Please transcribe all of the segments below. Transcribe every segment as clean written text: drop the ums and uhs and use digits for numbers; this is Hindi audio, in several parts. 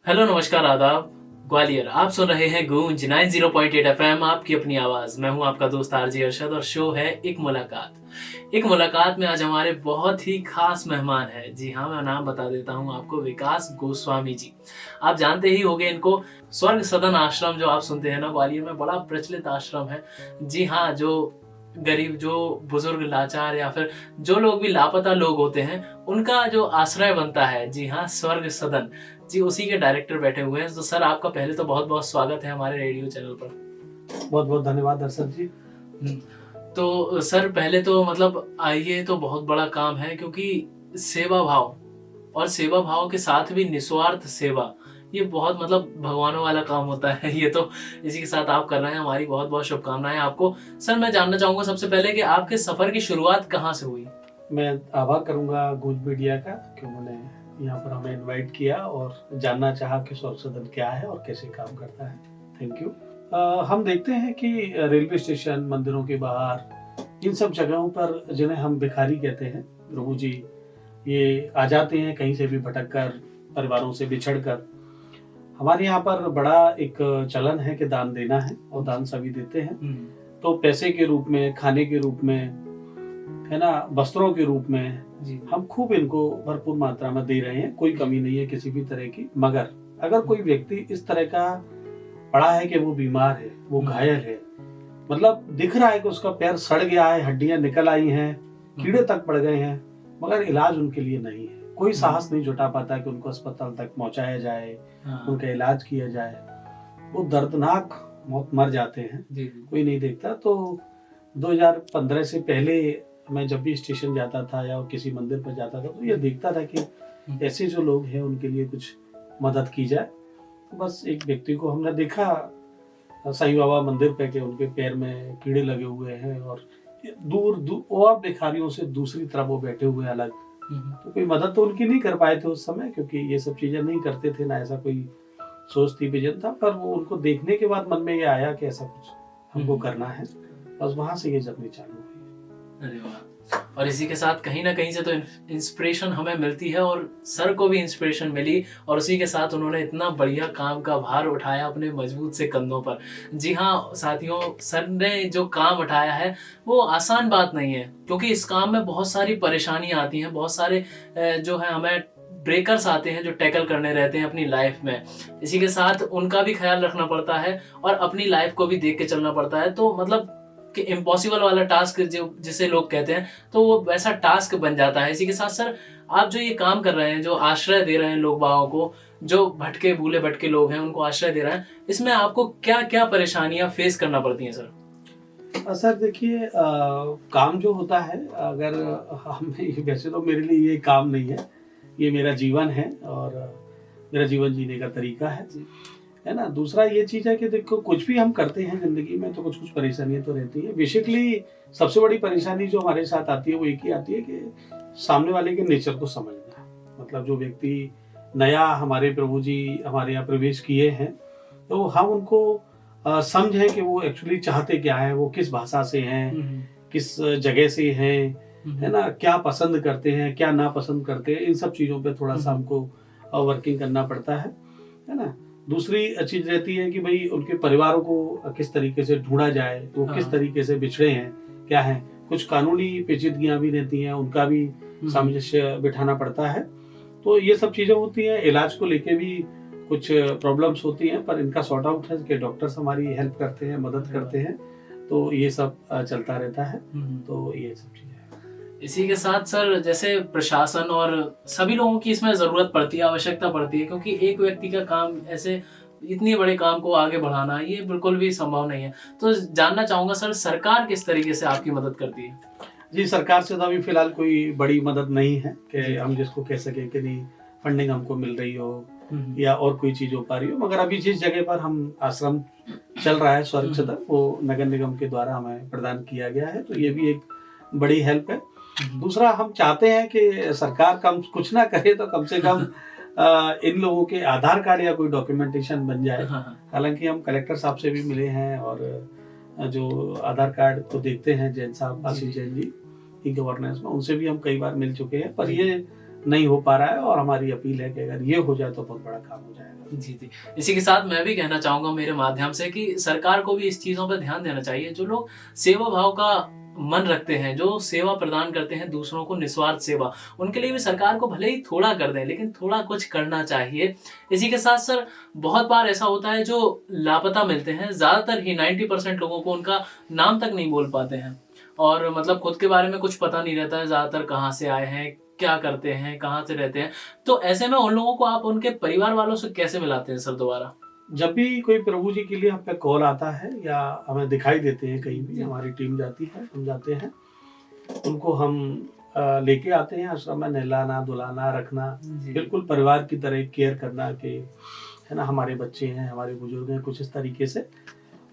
हेलो नमस्कार आदाब। ग्वालियर आप सुन रहे हैं गूंज 90.8 एफएम, आपकी अपनी आवाज। मैं हूं आपका दोस्त आरजे अरशद और शो है एक मुलाकात। एक मुलाकात में आज हमारे बहुत ही खास मेहमान है। जी हाँ, मैं नाम बता देता हूं आपको, विकास गोस्वामी जी। आप जानते ही होंगे इनको। स्वर्ग सदन आश्रम जो आप सुनते हैं ना, ग्वालियर में बड़ा प्रचलित आश्रम है। जी हाँ, जो गरीब, जो बुजुर्ग, लाचार या फिर जो लोग भी लापता लोग होते हैं, उनका जो आश्रय बनता है। जी हाँ, स्वर्ग सदन। जी, उसी के डायरेक्टर बैठे हुए हैं। तो सर, आपका पहले तो बहुत बहुत स्वागत है हमारे रेडियो चैनल पर। बहुत बहुत धन्यवाद दर्शक जी। तो सर, पहले तो मतलब आइए, तो बहुत बड़ा काम है, क्योंकि सेवा भाव और सेवा भाव के साथ भी निस्वार्थ सेवा, ये बहुत मतलब भगवानों वाला काम होता है। ये तो इसी के साथ आप कर रहे हैं। हमारी बहुत बहुत शुभकामनाएं आपको। सर, मैं जानना चाहूंगा सबसे पहले कि आपके सफर की शुरुआत कहाँ से हुई। मैं आभार करूंगा गूंज मीडिया का कि उन्होंने यहाँ पर हमें इनवाइट किया और जानना चाहा कि स्वर्ग सदन क्या है और कैसे काम करता है। Thank you. हम देखते हैं कि रेलवे स्टेशन, मंदिरों के बाहर, इन सब जगहों पर जिन्हें हम भिखारी कहते हैं, प्रभु जी ये आ जाते हैं कहीं से भी भटक कर, परिवारों से बिछड़ कर। हमारे यहाँ पर बड़ा एक चलन है कि दान देना है और दान सभी देते हैं। तो पैसे के रूप में, खाने के रूप में, है ना, वस्त्रों के रूप में जी। हम खूब इनको भरपूर मात्रा में दे रहे हैं। कोई कमी नहीं है किसी भी तरह की। मगर अगर कोई व्यक्ति इस तरह का पड़ा है कि वो बीमार है, वो घायल है, मतलब दिख रहा है कि उसका पैर सड़ गया है, हड्डियां निकल आई हैं, कीड़े तक पड़ गए हैं, मगर इलाज उनके लिए नहीं है, कोई साहस नहीं जुटा पाता कि उनको अस्पताल तक पहुंचाया जाए, उनका इलाज किया जाए, वो दर्दनाक मौत मर जाते हैं, कोई नहीं देखता। तो 2015 से पहले मैं जब भी स्टेशन जाता था या किसी मंदिर पर जाता था, तो ये देखता था कि ऐसे जो लोग हैं उनके लिए कुछ मदद की जाए। तो बस एक व्यक्ति को हमने देखा साईं बाबा मंदिर पे कि उनके पैर में कीड़े लगे हुए हैं और दूर दूर और भिखारियों से दूसरी तरफ वो बैठे हुए अलग। तो कोई मदद तो उनकी नहीं कर पाए थे उस समय, क्योंकि ये सब चीजें नहीं करते थे, ना ऐसा कोई सोच थी, विजन था। पर वो उनको देखने के बाद मन में ये आया कि ऐसा कुछ हमको करना है। बस वहां से ये जर्नी चालू हुई। अरे वाह। और इसी के साथ कहीं ना कहीं से तो इंस्पिरेशन हमें मिलती है, और सर को भी इंस्पिरेशन मिली, और उसी के साथ उन्होंने इतना बढ़िया काम का भार उठाया अपने मजबूत से कंधों पर। जी हाँ साथियों, सर ने जो काम उठाया है वो आसान बात नहीं है, क्योंकि इस काम में बहुत सारी परेशानियां आती हैं, बहुत सारे जो है हमें ब्रेकर्स आते हैं जो टैकल करने रहते हैं अपनी लाइफ में। इसी के साथ उनका भी ख्याल रखना पड़ता है और अपनी लाइफ को भी देख के चलना पड़ता है। तो मतलब कि इम्पॉसिबल वाला टास्क जो जिसे लोग कहते हैं, तो वो वैसा टास्क बन जाता है। इसी के साथ सर, आप जो ये काम कर रहे हैं, जो आश्रय दे रहे हैं लोग बागों को, जो भटके भूले भटके लोग हैं उनको आश्रय दे रहे हैं, इसमें आपको क्या क्या परेशानियां फेस करना पड़ती हैं सर? सर देखिए, काम जो होता है, अगर हम वैसे तो मेरे लिए ये काम नहीं है, ये मेरा जीवन है और मेरा जीवन जीने का तरीका है ना। दूसरा ये चीज़ है कि देखो, कुछ भी हम करते हैं जिंदगी में तो कुछ कुछ परेशानियां तो रहती हैं। बेसिकली सबसे बड़ी परेशानी जो हमारे साथ आती है वो एक ही आती है कि सामने वाले के नेचर को समझना। मतलब जो व्यक्ति नया हमारे प्रभु जी हमारे यहाँ प्रवेश किए हैं, तो हम उनको समझें कि वो एक्चुअली चाहते क्या है, वो किस भाषा से हैं, किस जगह से हैं, है ना, क्या पसंद करते हैं, क्या नापसंद करते हैं। इन सब चीज़ों पे थोड़ा सा हमको वर्किंग करना पड़ता है ना। दूसरी चीज रहती है कि भाई उनके परिवारों को किस तरीके से ढूंढा जाए, वो किस तरीके से बिछड़े हैं, क्या है। कुछ कानूनी पेचीदगियां भी रहती हैं, उनका भी सामंजस्य बिठाना पड़ता है। तो ये सब चीजें होती हैं। इलाज को लेके भी कुछ प्रॉब्लम्स होती हैं, पर इनका सॉर्ट आउट है कि डॉक्टर्स हमारी हेल्प करते हैं, मदद करते हैं। तो ये सब चलता रहता है। तो ये सब चीजें। इसी के साथ सर, जैसे प्रशासन और सभी लोगों की इसमें जरूरत पड़ती है, आवश्यकता पड़ती है, क्योंकि एक व्यक्ति का काम ऐसे इतनी बड़े काम को आगे बढ़ाना ये बिल्कुल भी संभव नहीं है। तो जानना चाहूंगा सर, सरकार किस तरीके से आपकी मदद करती है? जी, सरकार से तो अभी फिलहाल कोई बड़ी मदद नहीं है कि हम जिसको कह सके कि नहीं फंडिंग हमको मिल रही हो या और कोई चीज हो पा रही हो। मगर अभी जिस जगह पर हम आश्रम चल रहा है स्वर्ग सदन, वो नगर निगम के द्वारा हमें प्रदान किया गया है, तो ये भी एक बड़ी हेल्प है। दूसरा, हम चाहते हैं कि सरकार कम कुछ ना करे तो कम से कम इन लोगों के आधार कार्ड या कोई डॉक्यूमेंटेशन बन जाए। हालांकि हम कलेक्टर साहब से भी मिले हैं और जो आधार कार्ड को देखते हैं, जैन साहब, आशीष जैन जी, ई गवर्नेंस में, उनसे भी हम कई बार मिल चुके हैं। पर ये नहीं हो पा रहा है, और हमारी अपील है कि अगर ये हो जाए तो बहुत बड़ा काम हो जाएगा। जी, जी। इसी के साथ मैं भी कहना चाहूँगा मेरे माध्यम से कि सरकार को भी इस चीज़ों पे ध्यान देना चाहिए। जो लोग सेवा भाव का मन रखते हैं, जो सेवा प्रदान करते हैं दूसरों को, निस्वार्थ सेवा, उनके लिए भी सरकार को भले ही थोड़ा कर दें, लेकिन थोड़ा कुछ करना चाहिए। इसी के साथ सर, बहुत बार ऐसा होता है जो लापता मिलते हैं, ज़्यादातर ही 90% लोगों को उनका नाम तक नहीं बोल पाते हैं और मतलब खुद के बारे में कुछ पता नहीं रहता है, ज़्यादातर कहाँ से आए हैं, क्या करते हैं, कहाँ से रहते हैं। तो ऐसे में उन लोगों को आप उनके परिवार वालों से कैसे मिलाते हैं सर दोबारा? जब भी कोई प्रभु जी के लिए हम पे कॉल आता है या हमें दिखाई देते हैं कहीं भी, हमारी टीम जाती है, हम जाते हैं, उनको हम लेके आते हैं आश्रम में, नहलाना धुलाना रखना, बिल्कुल परिवार की तरह केयर करना कि है ना हमारे बच्चे हैं, हमारे बुजुर्ग हैं, कुछ इस तरीके से,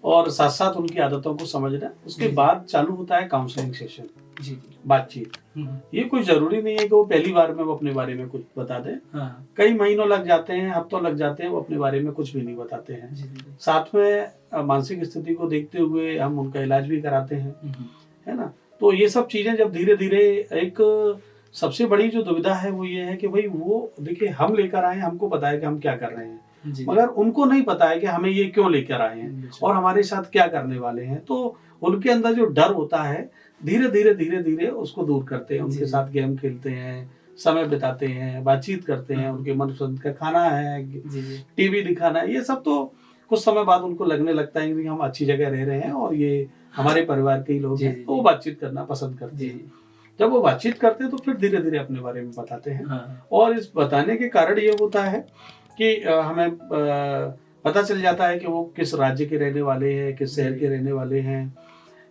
और साथ साथ उनकी आदतों को समझना। उसके बाद चालू होता है काउंसलिंग सेशन, जी, बातचीत। ये कोई जरूरी नहीं है कि वो पहली बार में वो अपने बारे में कुछ बता दें। कई महीनों लग जाते हैं, हफ्तों लग जाते हैं, वो अपने बारे में कुछ भी नहीं बताते हैं। साथ में मानसिक स्थिति को देखते हुए हम उनका इलाज भी कराते हैं, है ना। तो ये सब चीजें जब धीरे धीरे, एक सबसे बड़ी जो दुविधा है वो ये है कि भाई वो देखिए हम लेकर आए, हमको पता है कि हम क्या कर रहे हैं, मगर उनको नहीं पता है कि हमें ये क्यों लेकर आए हैं और हमारे साथ क्या करने वाले हैं। तो उनके अंदर जो डर होता है, धीरे धीरे उसको दूर करते हैं। उनके साथ गेम खेलते हैं, समय बिताते हैं, बातचीत करते हैं, उनके मनपसंद का खाना है, टीवी दिखाना है, ये सब तो कुछ समय बाद उनको लगने लगता है कि हम अच्छी जगह रह रहे हैं और ये हमारे परिवार के ही लोग हैं, तो वो बातचीत करना पसंद करते हैं। जब वो बातचीत करते हैं तो फिर धीरे धीरे अपने बारे में बताते हैं। और इस बताने के कारण ये होता है कि हमें पता चल जाता है कि वो किस राज्य के रहने वाले हैं, किस शहर के रहने वाले हैं,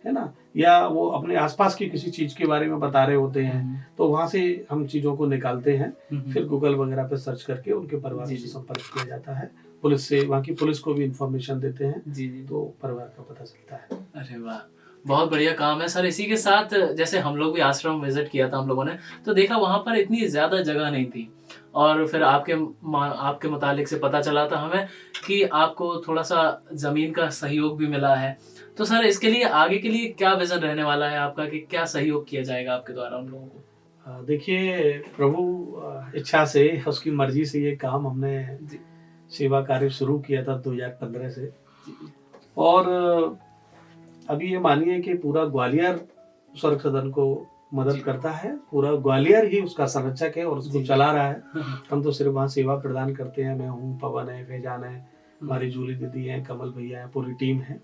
है ना, या वो अपने आसपास की किसी चीज के बारे में बता रहे होते हैं। तो वहां से हम चीजों को निकालते हैं, फिर गूगल वगैरह पे सर्च करके उनके परिवार से संपर्क किया जाता है। पुलिस से, वहाँ की पुलिस को भी इंफॉर्मेशन देते हैं, तो परिवार का पता चलता है। अरे वाह, बहुत बढ़िया काम है सर। इसी के साथ जैसे हम लोग भी आश्रम विजिट किया था हम लोगों ने, तो देखा वहाँ पर इतनी ज़्यादा जगह नहीं थी, और फिर आपके मुतालिक से पता चला था हमें कि आपको थोड़ा सा ज़मीन का सहयोग भी मिला है। तो सर इसके लिए आगे के लिए क्या विज़न रहने वाला है आपका, कि क्या सहयोग किया जाएगा आपके द्वारा उन लोगों को? देखिए, प्रभु इच्छा से, उसकी मर्जी से ये काम हमने सेवा कार्य शुरू किया था 2015 से, और अभी ये मानिए कि पूरा ग्वालियर स्वर्ग सदन को मदद करता है। पूरा ग्वालियर ही उसका संरक्षक है और उसको चला रहा है। हम तो सिर्फ वहाँ सेवा प्रदान करते हैं। मैं हूँ, पवन है, फैजान है, हमारी जूली दीदी है, कमल भैया है, पूरी टीम है।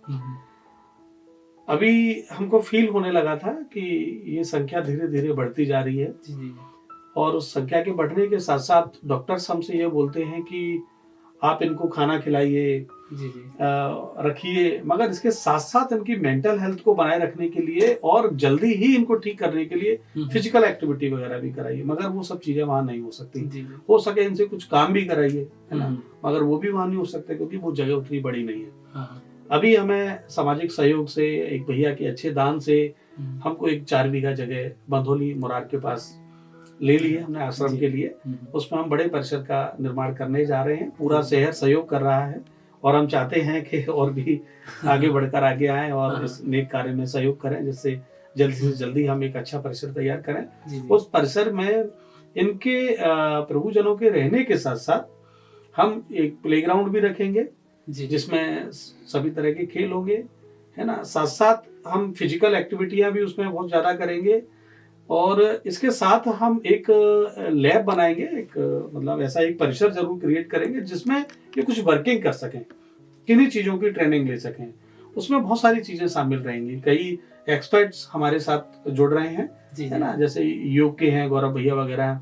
अभी हमको फील होने लगा था कि ये संख्या धीरे धीरे बढ़ती जा रही है, और उस संख्या के बढ़ने के साथ साथ डॉक्टर्स हमसे ये बोलते हैं कि आप इनको खाना खिलाइए, रखिए, मगर इसके साथ साथ इनकी मेंटल हेल्थ को बनाए रखने के लिए और जल्दी ही इनको ठीक करने के लिए फिजिकल एक्टिविटी वगैरह भी कराइए। मगर वो सब चीजें वहाँ नहीं हो सकती। हो सके इनसे कुछ काम भी कराइए, है ना, मगर वो भी वहाँ नहीं हो सकते क्योंकि वो जगह उतनी बड़ी नहीं है। अभी हमें सामाजिक सहयोग से, एक भैया के अच्छे दान से हमको एक 4 बीघा जगह बंधोली मुरार के पास ले लिए हमने आश्रम के लिए। उसमें हम बड़े परिसर का निर्माण करने जा रहे हैं। पूरा शहर सहयोग कर रहा है और हम चाहते हैं कि और भी आगे बढ़कर आगे आएं और इस नेक कार्य में सहयोग करें, जिससे जल्दी से जल्दी हम एक अच्छा परिसर तैयार करें। उस परिसर में इनके प्रभुजनों के रहने के साथ साथ हम एक प्लेग्राउंड भी रखेंगे जिसमें सभी तरह के खेल होंगे, है ना। साथ साथ हम फिजिकल एक्टिविटियां भी उसमें बहुत ज्यादा करेंगे, और इसके साथ हम एक लैब बनाएंगे, एक मतलब ऐसा एक परिसर जरूर क्रिएट करेंगे जिसमें ये कुछ वर्किंग कर सकें, किन्हीं चीजों की ट्रेनिंग ले सकें। उसमें बहुत सारी चीजें शामिल रहेंगी। कई एक्सपर्ट्स हमारे साथ जुड़ रहे हैं, है ना, जैसे योग के हैं गौरव भैया वगैरह,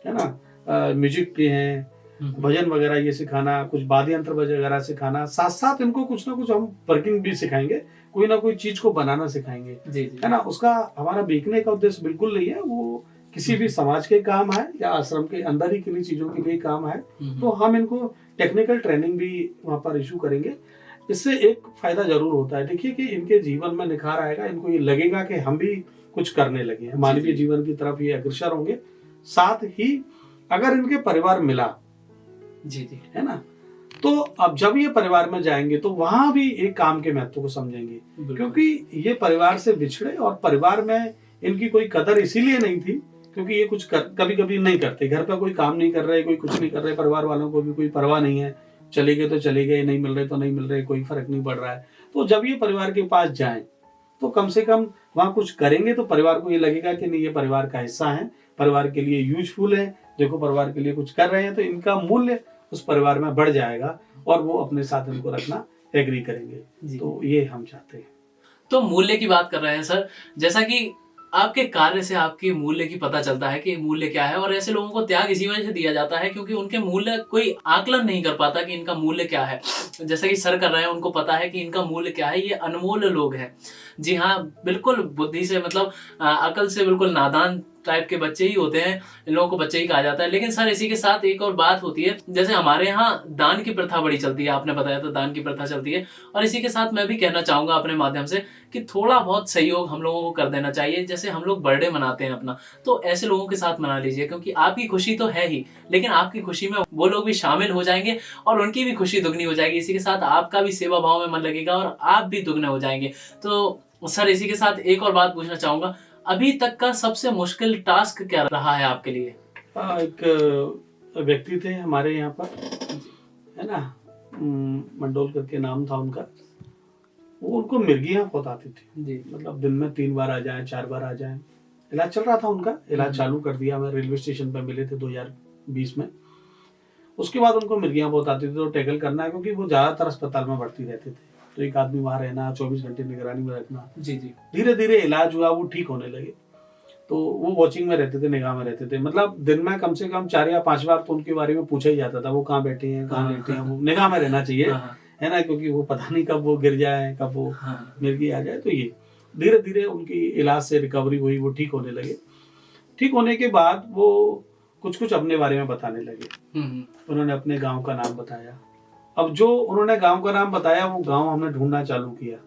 है ना, म्यूजिक के हैं, भजन वगैरह ये सिखाना, कुछ वाद्य यंत्र वगैरह सिखाना। साथ साथ इनको कुछ ना कुछ हम वर्किंग भी सिखाएंगे, कोई ना कोई चीज को बनाना सिखाएंगे, है ना। उसका हमारा बेचने का उद्देश्य बिल्कुल नहीं है, वो किसी भी समाज के काम है या आश्रम के अंदर ही किन्हीं चीजों के लिए काम है। तो हम इनको टेक्निकल ट्रेनिंग भी वहाँ पर इशू करेंगे। इससे एक फायदा जरूर होता है, देखिए कि इनके जीवन में निखार आएगा, इनको ये लगेगा कि हम भी कुछ करने लगे हैं, मानवीय जीवन की तरफ ये अग्रसर होंगे। साथ ही अगर इनके परिवार मिला, है ना, तो अब जब ये परिवार में जाएंगे तो वहां भी एक काम के महत्व को समझेंगे, क्योंकि ये परिवार से बिछड़े और परिवार में इनकी कोई कदर इसीलिए नहीं थी क्योंकि ये कुछ कभी कभी नहीं करते, घर पे कोई काम नहीं कर रहे, कोई कुछ नहीं कर रहे, परिवार वालों को भी कोई परवाह नहीं है, चले गए तो चले गए, नहीं मिल रहे तो नहीं मिल रहे, कोई फर्क नहीं पड़ रहा है। तो जब ये परिवार के पास जाएं तो कम से कम वहाँ कुछ करेंगे तो परिवार को ये लगेगा कि नहीं, ये परिवार का हिस्सा है, परिवार के लिए यूजफुल है, देखो परिवार के लिए कुछ कर रहे हैं, तो इनका मूल्य उस परिवार में बढ़ जाएगा और वो अपने साथ इनको रखना एग्री करेंगे। तो ये हम चाहते हैं। तो मूल्य की बात कर रहे हैं सर, जैसा कि आपके कार्य से आपके मूल्य की पता चलता है कि मूल्य क्या है, और ऐसे लोगों को त्याग इसी वजह से दिया जाता है क्योंकि उनके मूल्य कोई आकलन नहीं कर पाता कि इनका मूल्य क्या है। जैसा कि सर कर रहे हैं, उनको पता है कि इनका मूल्य क्या है, ये अनमोल लोग हैं। जी हाँ, बिल्कुल बुद्धि से मतलब अकल से बिल्कुल नादान टाइप के बच्चे ही होते हैं, इन लोगों को बच्चे ही कहा जाता है। लेकिन सर इसी के साथ एक और बात होती है, जैसे हमारे यहाँ दान की प्रथा बड़ी चलती है, आपने बताया तो दान की प्रथा चलती है, और इसी के साथ मैं भी कहना चाहूंगा अपने माध्यम से कि थोड़ा बहुत सहयोग हम लोगों को कर देना चाहिए। जैसे हम लोग बर्थडे मनाते हैं अपना, तो ऐसे लोगों के साथ मना लीजिए, क्योंकि आपकी खुशी तो है ही, लेकिन आपकी खुशी में वो लोग भी शामिल हो जाएंगे और उनकी भी खुशी दुगनी हो जाएगी। इसी के साथ आपका भी सेवा भाव में मन लगेगा और आप भी दुगने हो जाएंगे। तो सर इसी के साथ एक और बात पूछना चाहूंगा, अभी तक का सबसे मुश्किल टास्क क्या रहा है आपके लिए? एक व्यक्ति थे हमारे यहाँ पर, है ना, मंडोल करके नाम था उनका, वो उनको मिर्गियाँ बहुत आती थी जी, मतलब दिन में 3 बार आ जाए, 4 बार आ जाए। इलाज चल रहा था उनका, इलाज चालू कर दिया, हमें रेलवे स्टेशन पर मिले थे 2020 में। उसके बाद उनको मिर्गियाँ बहुत आती थी, तो टैकल करना है, क्योंकि वो ज्यादातर अस्पताल में भर्ती रहते थे, तो एक आदमी वहां रहना, 24 घंटे निगरानी में रखना। जी जी। धीरे धीरे इलाज हुआ, वो ठीक होने लगे, तो वो वॉचिंग में रहते थे, निगाह में रहते थे, मतलब दिन में कम से कम 4 या 5 बार तो उनके बारे में पूछा ही जाता था, वो कहाँ बैठे हैं, कहाँ लेटे हैं, वो निगाह में रहना चाहिए, है ना, क्योंकि वो पता नहीं कब वो गिर जाए, कब वो मिर्गी आ जाए। तो ये धीरे धीरे उनकी इलाज से रिकवरी हुई, वो ठीक होने लगे। ठीक होने के बाद वो कुछ कुछ अपने बारे में बताने लगे। उन्होंने अपने गाँव का नाम बताया। अब जो उन्होंने गांव का नाम बताया, वो गांव हमने ढूंढना चालू किया।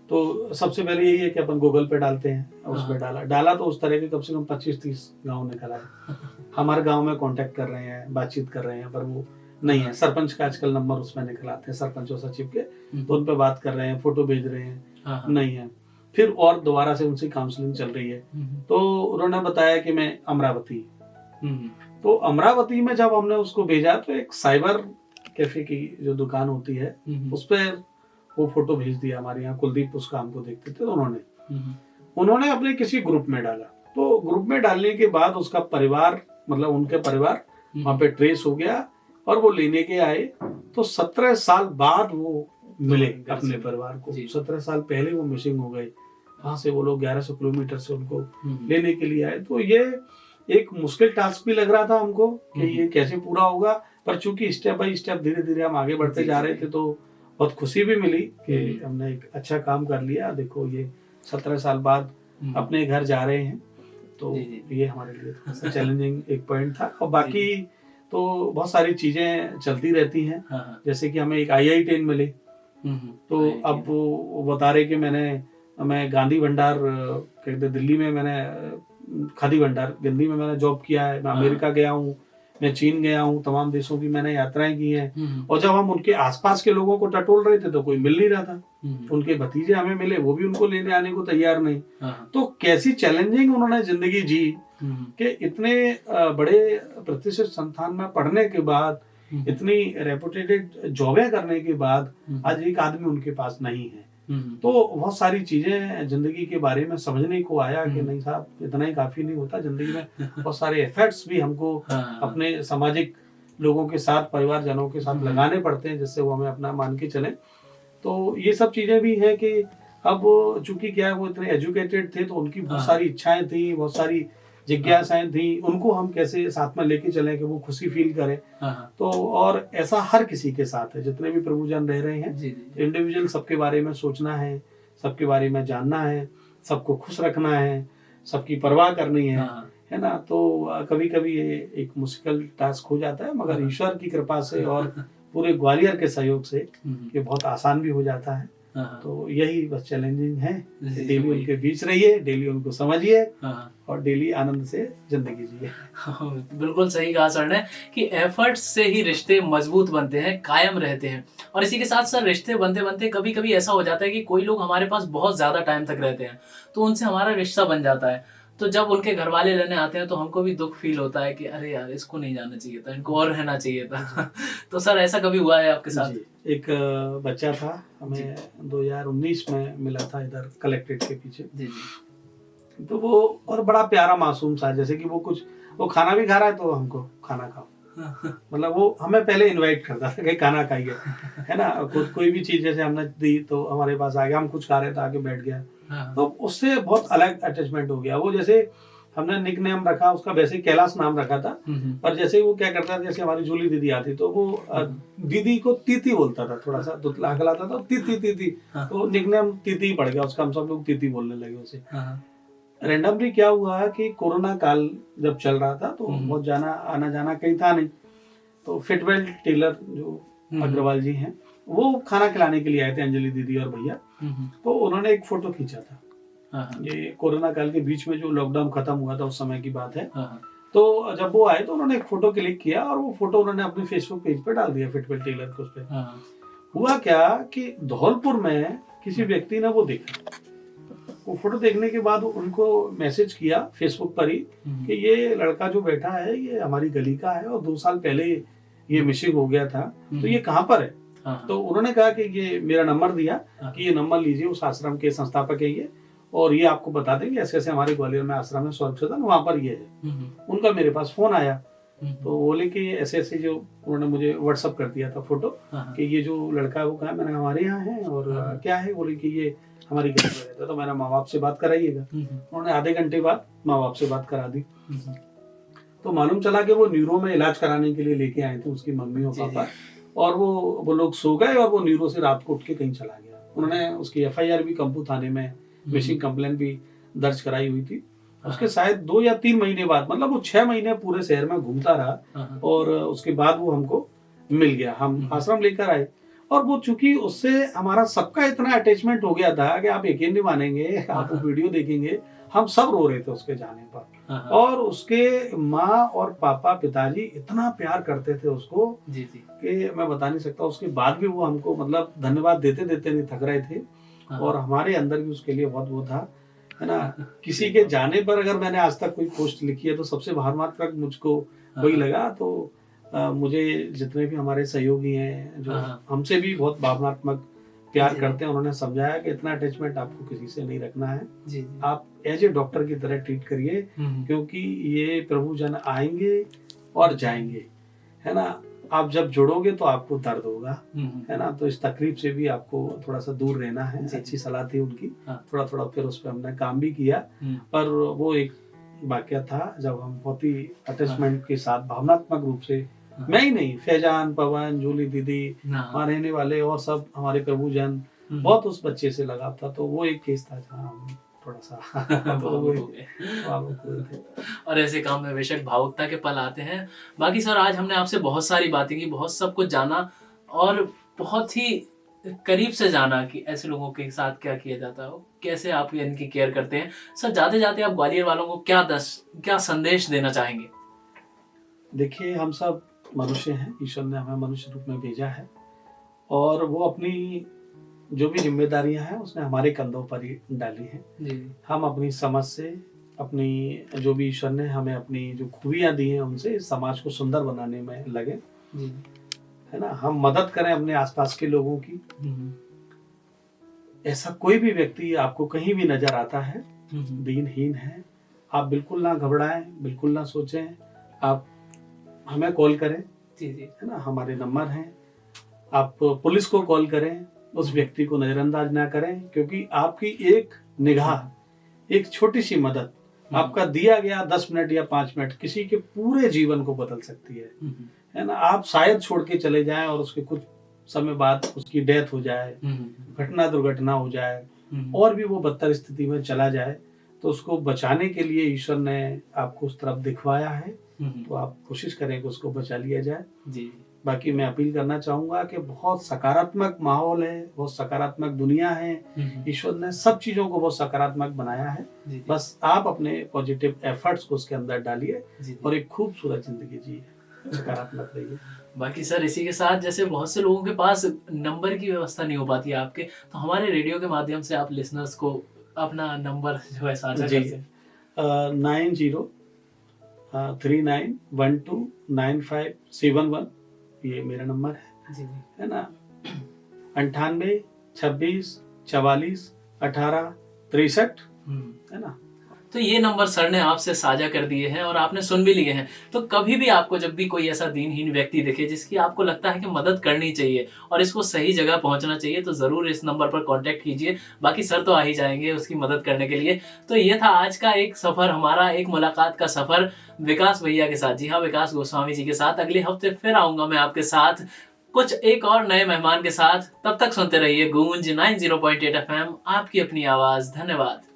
तो सबसे पहले यही है कि अपन गूगल पे डालते हैं, उस पे डाला तो उस तरह के कम से कम 25-30 गांव निकल आए। हमारे गांव में कांटेक्ट कर रहे हैं, बातचीत कर रहे हैं, पर वो नहीं है। सरपंच का आजकल नंबर उसमें निकल आते हैं, सरपंच और सचिव के, तो उन पे बात कर रहे हैं, फोटो भेज रहे हैं, नहीं है। फिर और दोबारा से उनसे काउंसलिंग चल रही है। तो उन्होंने बताया कि मैं अमरावती, तो अमरावती में जब हमने उसको भेजा, तो एक साइबर कैफे की जो दुकान होती है, उस पर वो फोटो भेज दिया। हमारे यहाँ कुलदीप उस काम को देखते थे, तो उन्होंने अपने किसी ग्रुप में डाला। तो ग्रुप में डालने के बाद उसका परिवार, मतलब उनके परिवार वहां पे ट्रेस हो गया और वो लेने के आए। तो 17 साल बाद वो मिले अपने परिवार को। 17 साल पहले वो मिसिंग हो गए। वहां से वो लोग 1100 किलोमीटर से उनको लेने के लिए आए। तो ये एक मुश्किल टास्क भी लग रहा था हमको कि ये कैसे पूरा होगा, पर चूंकि स्टेप बाय स्टेप धीरे धीरे हम आगे बढ़ते जा रहे थे, तो बहुत खुशी भी मिली कि हमने एक अच्छा काम कर लिया। देखो ये 17 साल बाद अपने घर जा रहे हैं, तो ये हमारे लिए थोड़ा सा चैलेंजिंग एक पॉइंट था। और बाकी तो बहुत सारी चीजें चलती रहती हैं, जैसे कि हमें एक IITN मिली। तो अब वो बता रहे कि मैं गांधी भंडार कहते दिल्ली में, मैंने खादी भंडार दिल्ली में मैंने जॉब किया है, मैं अमेरिका गया हूँ, मैं चीन गया हूँ, तमाम देशों की मैंने यात्राएं की हैं। और जब हम उनके आसपास के लोगों को टटोल रहे थे तो कोई मिल नहीं रहा था। उनके भतीजे हमें मिले, वो भी उनको लेने आने को तैयार नहीं। तो कैसी चैलेंजिंग उन्होंने जिंदगी जी कि इतने बड़े प्रतिष्ठित संस्थान में पढ़ने के बाद, इतनी रेपुटेटेड जॉबें करने के बाद आज एक आदमी उनके पास नहीं है। तो बहुत सारी चीजें जिंदगी के बारे में समझने को आया कि नहीं साहब, इतना ही काफी नहीं होता जिंदगी में, बहुत सारे एफर्ट्स भी हमको अपने सामाजिक लोगों के साथ, परिवारजनों के साथ लगाने पड़ते हैं, जिससे वो हमें अपना मान के चले। तो ये सब चीजें भी है कि अब चूंकि क्या है, वो इतने एजुकेटेड थे, तो उनकी बहुत सारी इच्छाएं थी, बहुत सारी जिज्ञासाएं थी, उनको हम कैसे साथ में लेके चलें कि वो खुशी फील करें। तो और ऐसा हर किसी के साथ है, जितने भी प्रभुजन रह रहे हैं, इंडिविजुअल सबके बारे में सोचना है, सबके बारे में जानना है, सबको खुश रखना है, सबकी परवाह करनी है ना। तो कभी कभी ये एक मुश्किल टास्क हो जाता है, मगर ईश्वर की कृपा से और पूरे ग्वालियर के सहयोग से ये बहुत आसान भी हो जाता है। तो यही बस चैलेंजिंग है, डेली उनके बीच रहिए, डेली उनको समझिए और डेली आनंद से जिंदगी जिए। बिल्कुल सही कहा सर ने कि एफर्ट्स से ही रिश्ते मजबूत बनते हैं, कायम रहते हैं। और इसी के साथ सर रिश्ते बनते बनते कभी कभी ऐसा हो जाता है कि कोई लोग हमारे पास बहुत ज्यादा टाइम तक रहते हैं, तो उनसे हमारा रिश्ता बन जाता है। तो जब उनके घर वाले लेने आते हैं तो हमको भी दुख फील होता है कि अरे यार इसको नहीं जाना चाहिए था, इनको और रहना चाहिए था। तो सर ऐसा कभी हुआ है आपके साथ? जी, एक बच्चा था, हमें 2019 में मिला था इधर कलेक्ट्रेट के पीछे। जी जी। तो वो और बड़ा प्यारा मासूम सा, जैसे कि वो खाना भी खा रहा है तो हमको खाना खाओ, मतलब वो हमें पहले इनवाइट करता था कि खाना खाइए, है ना। कोई भी चीज जैसे हमने दी तो हमारे पास आ गया, हम कुछ खा रहे थे आके बैठ गया, तो उससे बहुत अलग अटैचमेंट हो गया। वो जैसे हमने निक नेम रखा उसका, वैसे ही कैलाश नाम रखा था, पर जैसे वो क्या करता था, जैसे हमारी जूली दीदी आती तो वो दीदी को तीती बोलता था, थोड़ा सा दुतला खिलाता था, तीती तीती, तो निक नेम तीती ही पड़ गया उसका, हम सब लोग तीती बोलने लगे उसे। रैंडमली क्या हुआ कि कोरोना काल जब चल रहा था तो बहुत आना जाना कहीं था नहीं, तो फिटवेल टेलर जो अग्रवाल जी हैं वो खाना खिलाने के लिए आए थे, अंजलि दीदी और भैया। तो उन्होंने एक फोटो खींचा था, ये कोरोना काल के बीच में जो लॉकडाउन खत्म हुआ था उस समय की बात है। तो जब वो आए तो उन्होंने एक फोटो क्लिक किया और वो फोटो उन्होंने अपने फेसबुक पेज पे डाल दिया, फिटवेल टेलर के उस पे। हुआ क्या कि धौलपुर में किसी व्यक्ति ने वो देखा, वो फोटो देखने के बाद उनको मैसेज किया फेसबुक पर ही कि ये लड़का जो बैठा है ये हमारी गली का है और 2 साल पहले ये मिसिंग हो गया था, तो ये कहाँ पर है। तो उन्होंने कहा कि ये मेरा नंबर दिया कि ये नंबर लीजिए, उस आश्रम के संस्थापक है ये, और ये आपको बता देंगे ऐसे ऐसे हमारे ग्वालियर में आश्रम है स्वरूप सदन, वहां पर ये है। उनका मेरे पास फोन आया, तो बोले कि ऐसे ऐसे, जो उन्होंने मुझे व्हाट्सअप कर दिया था फोटो कि ये जो लड़का है वो कहा, मैंने हमारे यहाँ है और क्या है, बोले कि ये हमारी गली में रहता है, तो मेरा माँ बाप से बात कराइएगा। उन्होंने आधे घंटे बाद माँ बाप से बात करा दी, तो मालूम चला कि वो न्यूरो में इलाज कराने के लिए लेके आए थे उसकी मम्मी और पापा, और वो लोग सो गए और वो न्यूरो से रात को उठ के कहीं चला गया। उन्होंने उसकी FIR भी कंपू थाने में मिसिंग कंप्लेंट भी दर्ज कराई हुई थी। उसके शायद 2 या 3 महीने बाद, मतलब वो 6 महीने पूरे शहर में घूमता रहा और उसके बाद वो हमको मिल गया, हम आश्रम लेकर आए। और वो चूंकि उससे हमारा सबका इतना अटैचमेंट हो गया था कि आप यकीन नहीं मानेंगे, आप वो वीडियो देखेंगे, हम सब रो रहे थे उसके जाने पर। और उसके माँ और पापा पिताजी इतना प्यार करते थे उसको कि मैं बता नहीं सकता। उसके बाद भी वो हमको मतलब धन्यवाद देते देते नहीं थक रहे थे, और हमारे अंदर भी उसके लिए बहुत वो था, है ना। किसी के जाने पर अगर मैंने आज तक कोई पोस्ट लिखी है तो सबसे भावनात्मक मुझको वही लगा। तो मुझे जितने भी हमारे सहयोगी हैं जो हमसे भी बहुत भावनात्मक प्यार करते हैं, उन्होंने समझाया कि इतना अटैचमेंट आपको किसी से नहीं रखना है, आप एज ए डॉक्टर की तरह ट्रीट करिए, क्योंकि ये प्रभु जन आएंगे और जाएंगे, है ना। आप जब जुड़ोगे तो आपको दर्द होगा, है ना। तो इस तकलीफ से भी आपको थोड़ा सा दूर रहना है। अच्छी सलाह थी उनकी, थोड़ा थोड़ा फिर उस पर हमने काम भी किया। पर वो एक वाकया था जब हम बहुत ही अटैचमेंट के साथ भावनात्मक रूप से, मैं ही नहीं, फैजान, पवन, जूली दीदी, वहाँ रहने वाले और सब हमारे प्रभु जन, बहुत उस बच्चे से लगाव था। तो वो एक केस था जहाँ हम थोड़ा सा और ऐसे काम में बेशक भावुकता के पल आते हैं। बाकी सर आज हमने आपसे बहुत सारी बातें की, बहुत सब कुछ जाना और बहुत ही करीब से जाना कि ऐसे लोगों के साथ क्या किया जाता है, कैसे आप इनकी केयर करते हैं। सर जाते जाते आप ग्वालियर वालों को क्या संदेश देना चाहेंगे? देखिए, हम सब मनुष्य हैं, ईश्वर ने हमें मनुष्य रूप में भेजा है और वो अपनी जो भी जिम्मेदारियां हैं उसने हमारे कंधों पर ही डाली हैं। हम अपनी समझ से, अपनी जो भी ईश्वर ने हमें अपनी जो खूबियां दी हैं उनसे इस समाज को सुंदर बनाने में लगे, है ना। हम मदद करें अपने आसपास के लोगों की। ऐसा कोई भी व्यक्ति आपको कहीं भी नजर आता है दीनहीन है, आप बिल्कुल ना घबराएं, बिल्कुल ना सोचें, आप हमें कॉल करें, है ना। हमारे नंबर हैं, आप पुलिस को कॉल करें, उस व्यक्ति को नजरअंदाज ना करें, क्योंकि आपकी एक निगाह, एक छोटी सी मदद, आपका दिया गया 10 मिनट या 5 मिनट किसी के पूरे जीवन को बदल सकती है ना। आप शायद छोड़ के चले जाएं और उसके कुछ समय बाद उसकी डेथ हो जाए, दुर्घटना हो जाए और भी वो बदतर स्थिति में चला जाए, तो उसको बचाने के लिए ईश्वर ने आपको उस तरफ दिखवाया है, तो आप कोशिश करें कि उसको बचा लिया जाए। बाकी मैं अपील करना चाहूंगा कि बहुत सकारात्मक माहौल है, बहुत सकारात्मक दुनिया है, ईश्वर ने सब चीजों को बहुत सकारात्मक बनाया है। बस आप अपने पॉजिटिव एफर्ट्स को उसके अंदर डालिए और एक खूबसूरत जिंदगी जिए, सकारात्मक रहिए। बाकी सर इसी के साथ, जैसे बहुत से लोगों के पास नंबर की व्यवस्था नहीं हो पाती है आपके, तो हमारे रेडियो के माध्यम से आप लिसनर्स को अपना नंबर जो है साझा कर सकते हैं। 9039129571 ये मेरा नंबर जी जी है ना। 98 26 44 18 63 है ना। तो ये नंबर सर ने आपसे साझा कर दिए हैं और आपने सुन भी लिए हैं। तो कभी भी आपको जब भी कोई ऐसा दीनहीन व्यक्ति दिखे जिसकी आपको लगता है कि मदद करनी चाहिए और इसको सही जगह पहुंचना चाहिए, तो ज़रूर इस नंबर पर कांटेक्ट कीजिए। बाकी सर तो आ ही जाएंगे उसकी मदद करने के लिए। तो ये था आज का एक सफ़र, हमारा एक मुलाकात का सफ़र विकास भैया के साथ। जी हाँ, विकास गोस्वामी जी के साथ। अगले हफ्ते फिर आऊँगा मैं आपके साथ कुछ एक और नए मेहमान के साथ। तब तक सुनते रहिए गूंज 90.8 FM, आपकी अपनी आवाज़। धन्यवाद।